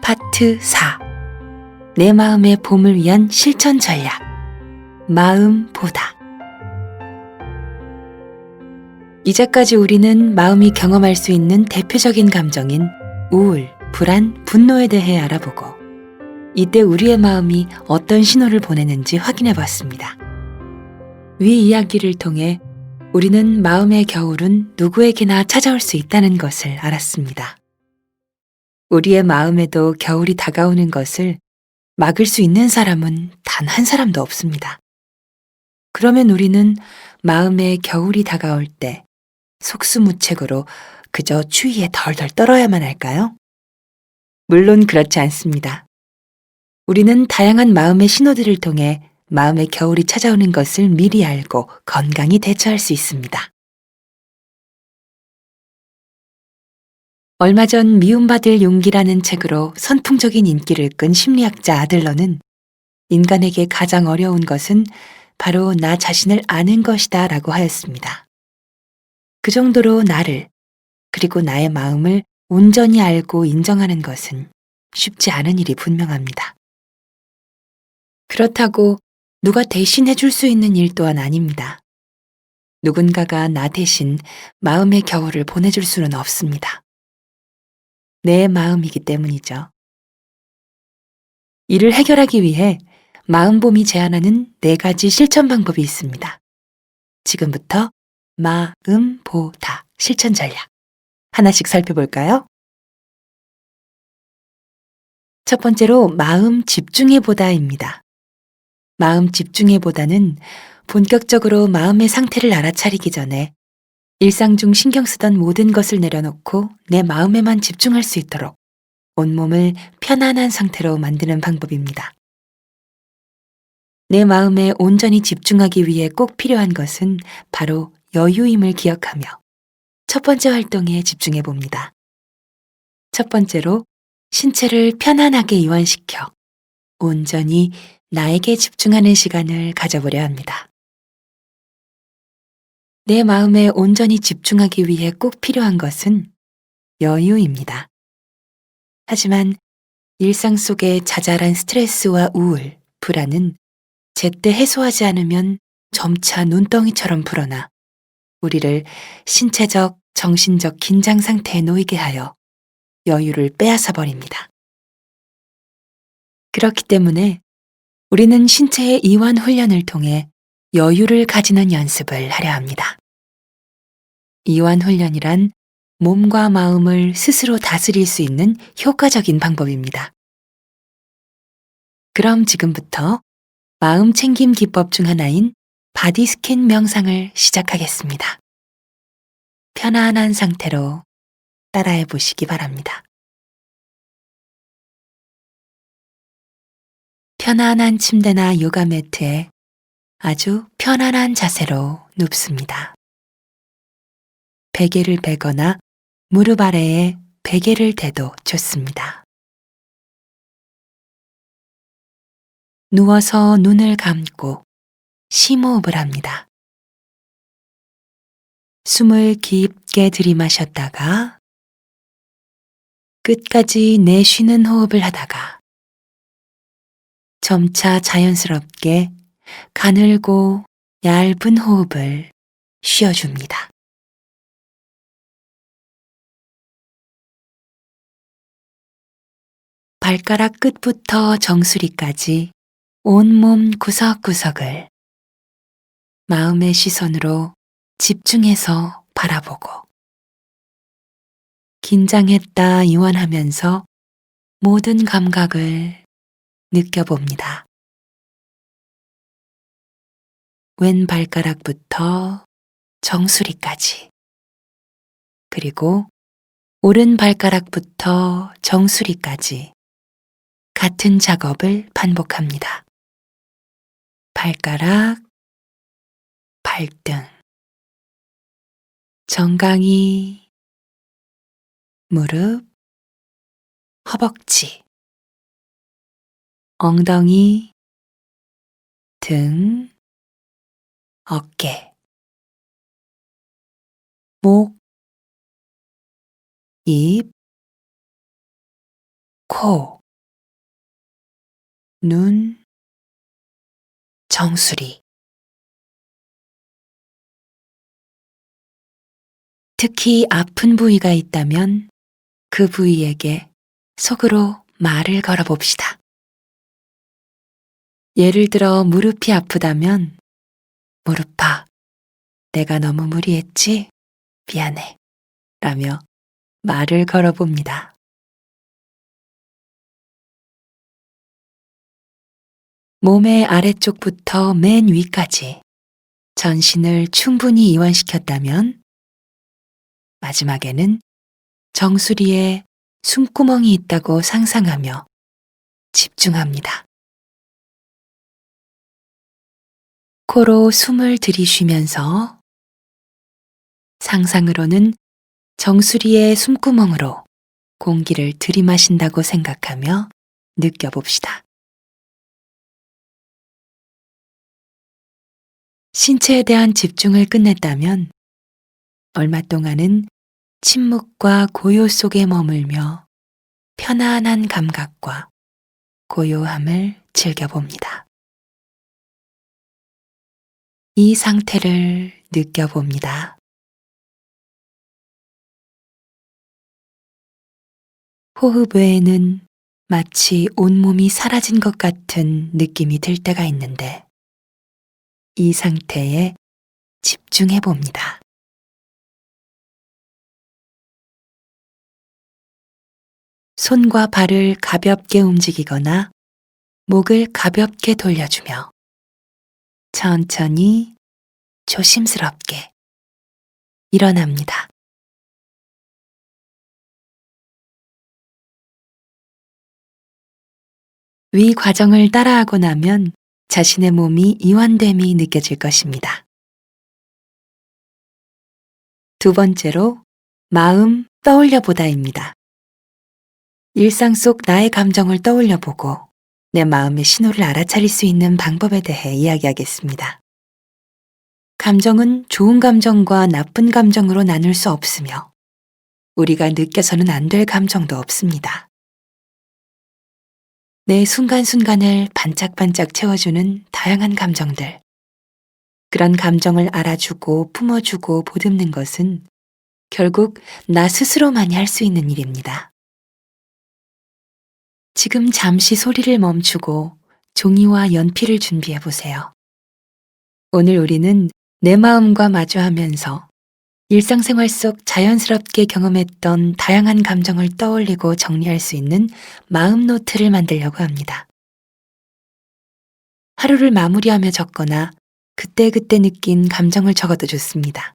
파트 4. 내 마음의 봄을 위한 실천 전략. 마음보다. 이제까지 우리는 마음이 경험할 수 있는 대표적인 감정인 우울, 불안, 분노에 대해 알아보고 이때 우리의 마음이 어떤 신호를 보내는지 확인해 봤습니다. 위 이야기를 통해 우리는 마음의 겨울은 누구에게나 찾아올 수 있다는 것을 알았습니다. 우리의 마음에도 겨울이 다가오는 것을 막을 수 있는 사람은 단 한 사람도 없습니다. 그러면 우리는 마음에 겨울이 다가올 때 속수무책으로 그저 추위에 덜덜 떨어야만 할까요? 물론 그렇지 않습니다. 우리는 다양한 마음의 신호들을 통해 마음의 겨울이 찾아오는 것을 미리 알고 건강히 대처할 수 있습니다. 얼마 전 미움받을 용기라는 책으로 선풍적인 인기를 끈 심리학자 아들러는 인간에게 가장 어려운 것은 바로 나 자신을 아는 것이다 라고 하였습니다. 그 정도로 나를, 그리고 나의 마음을 온전히 알고 인정하는 것은 쉽지 않은 일이 분명합니다. 그렇다고 누가 대신 해줄 수 있는 일 또한 아닙니다. 누군가가 나 대신 마음의 겨울을 보내줄 수는 없습니다. 내 마음이기 때문이죠. 이를 해결하기 위해 마음봄이 제안하는 4가지 실천 방법이 있습니다. 지금부터 마음보다 실천 전략 하나씩 살펴볼까요? 첫 번째로 마음 집중해보다입니다. 마음 집중해보다는 본격적으로 마음의 상태를 알아차리기 전에 일상 중 신경 쓰던 모든 것을 내려놓고 내 마음에만 집중할 수 있도록 온몸을 편안한 상태로 만드는 방법입니다. 내 마음에 온전히 집중하기 위해 꼭 필요한 것은 바로 여유임을 기억하며 첫 번째 활동에 집중해 봅니다. 첫 번째로 신체를 편안하게 이완시켜 온전히 나에게 집중하는 시간을 가져보려 합니다. 내 마음에 온전히 집중하기 위해 꼭 필요한 것은 여유입니다. 하지만 일상 속의 자잘한 스트레스와 우울, 불안은 제때 해소하지 않으면 점차 눈덩이처럼 불어나 우리를 신체적, 정신적 긴장 상태에 놓이게 하여 여유를 빼앗아 버립니다. 그렇기 때문에 우리는 신체의 이완 훈련을 통해 여유를 가지는 연습을 하려 합니다. 이완 훈련이란 몸과 마음을 스스로 다스릴 수 있는 효과적인 방법입니다. 그럼 지금부터 마음 챙김 기법 중 하나인 바디 스캔 명상을 시작하겠습니다. 편안한 상태로 따라해 보시기 바랍니다. 편안한 침대나 요가 매트에 아주 편안한 자세로 눕습니다. 베개를 베거나 무릎 아래에 베개를 대도 좋습니다. 누워서 눈을 감고 심호흡을 합니다. 숨을 깊게 들이마셨다가 끝까지 내쉬는 호흡을 하다가 점차 자연스럽게 가늘고 얇은 호흡을 쉬어줍니다. 발가락 끝부터 정수리까지 온몸 구석구석을 마음의 시선으로 집중해서 바라보고 긴장했다 이완하면서 모든 감각을 느껴봅니다. 왼 발가락부터 정수리까지, 그리고 오른 발가락부터 정수리까지 같은 작업을 반복합니다. 발가락, 발등, 정강이, 무릎, 허벅지, 엉덩이, 등, 어깨, 목, 입, 코, 눈, 정수리. 특히 아픈 부위가 있다면 그 부위에게 속으로 말을 걸어봅시다. 예를 들어 무릎이 아프다면 무릎아, 내가 너무 무리했지? 미안해. 라며 말을 걸어봅니다. 몸의 아래쪽부터 맨 위까지 전신을 충분히 이완시켰다면 마지막에는 정수리에 숨구멍이 있다고 상상하며 집중합니다. 코로 숨을 들이쉬면서 상상으로는 정수리의 숨구멍으로 공기를 들이마신다고 생각하며 느껴봅시다. 신체에 대한 집중을 끝냈다면 얼마 동안은 침묵과 고요 속에 머물며 편안한 감각과 고요함을 즐겨봅니다. 이 상태를 느껴봅니다. 호흡 외에는 마치 온몸이 사라진 것 같은 느낌이 들 때가 있는데 이 상태에 집중해 봅니다. 손과 발을 가볍게 움직이거나 목을 가볍게 돌려주며 천천히 조심스럽게 일어납니다. 위 과정을 따라하고 나면 자신의 몸이 이완됨이 느껴질 것입니다. 두 번째로 마음 떠올려 보다입니다. 일상 속 나의 감정을 떠올려 보고 내 마음의 신호를 알아차릴 수 있는 방법에 대해 이야기하겠습니다. 감정은 좋은 감정과 나쁜 감정으로 나눌 수 없으며 우리가 느껴서는 안 될 감정도 없습니다. 내 순간순간을 반짝반짝 채워주는 다양한 감정들. 그런 감정을 알아주고 품어주고 보듬는 것은 결국 나 스스로만이 할 수 있는 일입니다. 지금 잠시 소리를 멈추고 종이와 연필을 준비해 보세요. 오늘 우리는 내 마음과 마주하면서 일상생활 속 자연스럽게 경험했던 다양한 감정을 떠올리고 정리할 수 있는 마음 노트를 만들려고 합니다. 하루를 마무리하며 적거나 그때그때 느낀 감정을 적어도 좋습니다.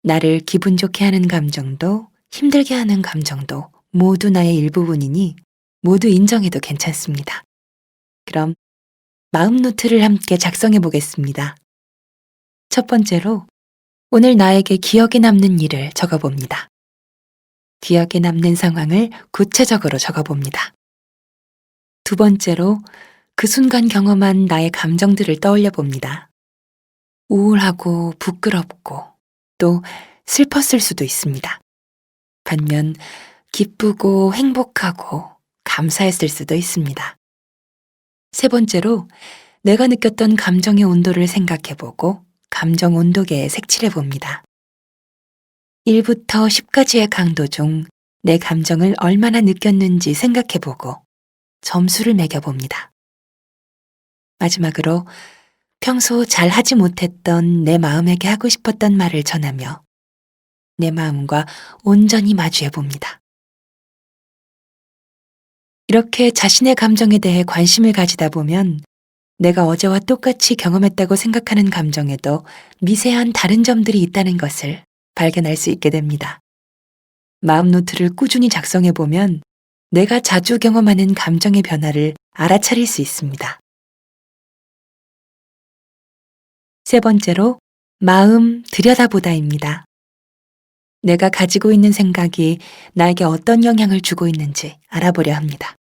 나를 기분 좋게 하는 감정도 힘들게 하는 감정도 모두 나의 일부분이니 모두 인정해도 괜찮습니다. 그럼 마음 노트를 함께 작성해 보겠습니다. 첫 번째로 오늘 나에게 기억에 남는 일을 적어봅니다. 기억에 남는 상황을 구체적으로 적어봅니다. 두 번째로 그 순간 경험한 나의 감정들을 떠올려 봅니다. 우울하고 부끄럽고 또 슬펐을 수도 있습니다. 반면 기쁘고 행복하고 감사했을 수도 있습니다. 세 번째로 내가 느꼈던 감정의 온도를 생각해보고 감정 온도계에 색칠해봅니다. 1부터 10까지의 강도 중 내 감정을 얼마나 느꼈는지 생각해보고 점수를 매겨봅니다. 마지막으로 평소 잘 하지 못했던 내 마음에게 하고 싶었던 말을 전하며 내 마음과 온전히 마주해봅니다. 이렇게 자신의 감정에 대해 관심을 가지다 보면 내가 어제와 똑같이 경험했다고 생각하는 감정에도 미세한 다른 점들이 있다는 것을 발견할 수 있게 됩니다. 마음 노트를 꾸준히 작성해 보면 내가 자주 경험하는 감정의 변화를 알아차릴 수 있습니다. 세 번째로 마음 들여다보다입니다. 내가 가지고 있는 생각이 나에게 어떤 영향을 주고 있는지 알아보려 합니다.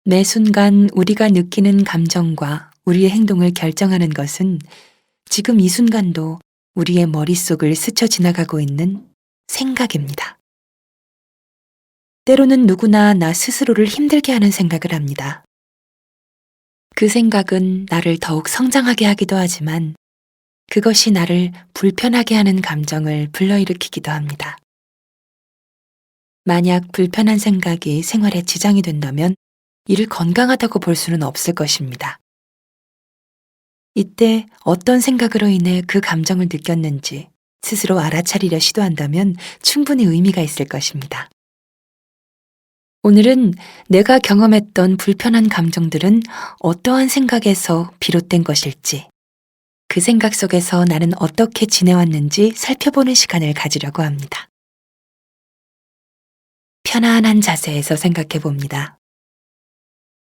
매 순간 우리가 느끼는 감정과 우리의 행동을 결정하는 것은 지금 이 순간도 우리의 머릿속을 스쳐 지나가고 있는 생각입니다. 때로는 누구나 나 스스로를 힘들게 하는 생각을 합니다. 그 생각은 나를 더욱 성장하게 하기도 하지만 그것이 나를 불편하게 하는 감정을 불러일으키기도 합니다. 만약 불편한 생각이 생활에 지장이 된다면 이를 건강하다고 볼 수는 없을 것입니다. 이때 어떤 생각으로 인해 그 감정을 느꼈는지 스스로 알아차리려 시도한다면 충분히 의미가 있을 것입니다. 오늘은 내가 경험했던 불편한 감정들은 어떠한 생각에서 비롯된 것일지, 그 생각 속에서 나는 어떻게 지내왔는지 살펴보는 시간을 가지려고 합니다. 편안한 자세에서 생각해 봅니다.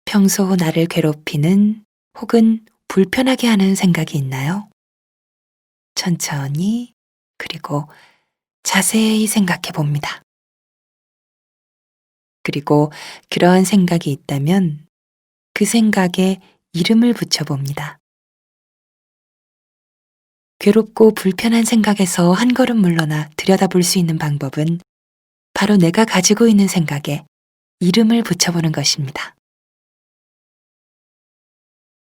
평소 나를 괴롭히는 혹은 불편하게 하는 생각이 있나요? 천천히 그리고 자세히 생각해 봅니다. 그리고 그러한 생각이 있다면 그 생각에 이름을 붙여 봅니다. 괴롭고 불편한 생각에서 한 걸음 물러나 들여다볼 수 있는 방법은 바로 내가 가지고 있는 생각에 이름을 붙여보는 것입니다.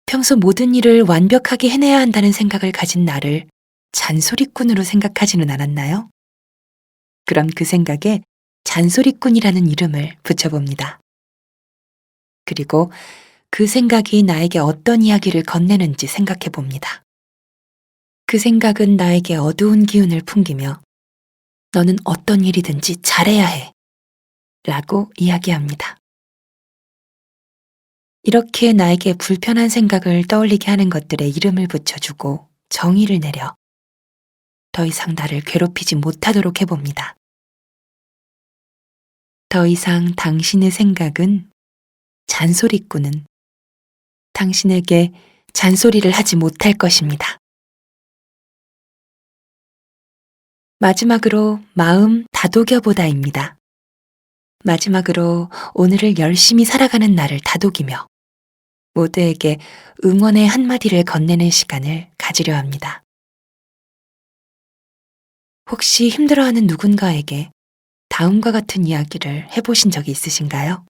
평소 모든 일을 완벽하게 해내야 한다는 생각을 가진 나를 잔소리꾼으로 생각하지는 않았나요? 그럼 그 생각에 잔소리꾼이라는 이름을 붙여봅니다. 그리고 그 생각이 나에게 어떤 이야기를 건네는지 생각해 봅니다. 그 생각은 나에게 어두운 기운을 풍기며 너는 어떤 일이든지 잘해야 해 라고 이야기합니다. 이렇게 나에게 불편한 생각을 떠올리게 하는 것들에 이름을 붙여주고 정의를 내려 더 이상 나를 괴롭히지 못하도록 해봅니다. 더 이상 당신의 생각은, 잔소리꾼은 당신에게 잔소리를 하지 못할 것입니다. 마지막으로 마음 다독여보다입니다. 마지막으로 오늘을 열심히 살아가는 나를 다독이며 모두에게 응원의 한마디를 건네는 시간을 가지려 합니다. 혹시 힘들어하는 누군가에게 다음과 같은 이야기를 해보신 적이 있으신가요?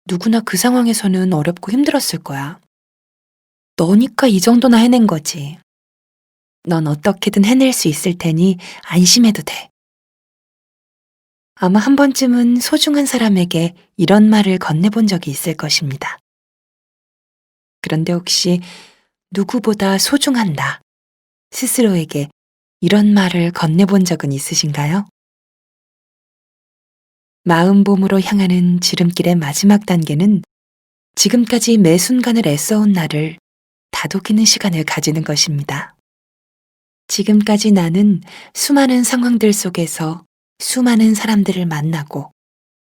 누구나 그 상황에서는 어렵고 힘들었을 거야. 너니까 이 정도나 해낸 거지. 넌 어떻게든 해낼 수 있을 테니 안심해도 돼. 아마 한 번쯤은 소중한 사람에게 이런 말을 건네본 적이 있을 것입니다. 그런데 혹시 누구보다 소중한 나 스스로에게 이런 말을 건네본 적은 있으신가요? 마음봄으로 향하는 지름길의 마지막 단계는 지금까지 매 순간을 애써온 나를 다독이는 시간을 가지는 것입니다. 지금까지 나는 수많은 상황들 속에서 수많은 사람들을 만나고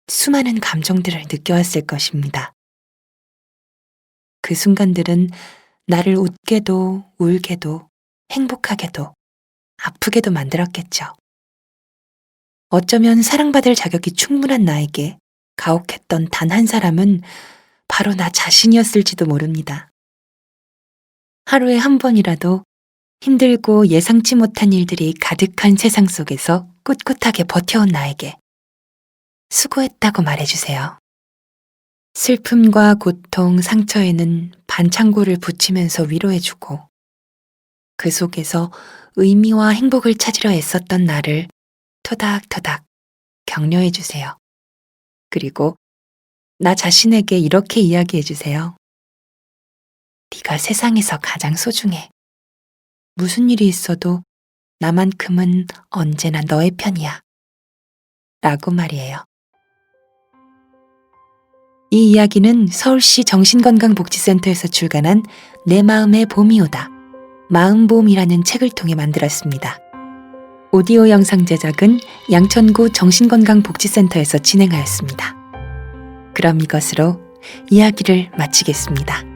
수많은 감정들을 느껴왔을 것입니다. 그 순간들은 나를 웃게도 울게도 행복하게도 아프게도 만들었겠죠. 어쩌면 사랑받을 자격이 충분한 나에게 가혹했던 단 한 사람은 바로 나 자신이었을지도 모릅니다. 하루에 한 번이라도 힘들고 예상치 못한 일들이 가득한 세상 속에서 꿋꿋하게 버텨온 나에게 수고했다고 말해주세요. 슬픔과 고통, 상처에는 반창고를 붙이면서 위로해주고 그 속에서 의미와 행복을 찾으려 애썼던 나를 토닥토닥 격려해주세요. 그리고 나 자신에게 이렇게 이야기해주세요. 네가 세상에서 가장 소중해. 무슨 일이 있어도 나만큼은 언제나 너의 편이야. 라고 말이에요. 이 이야기는 서울시 정신건강복지센터에서 출간한 내 마음의 봄이 오다, 마음봄이라는 책을 통해 만들었습니다. 오디오 영상 제작은 양천구 정신건강복지센터에서 진행하였습니다. 그럼 이것으로 이야기를 마치겠습니다.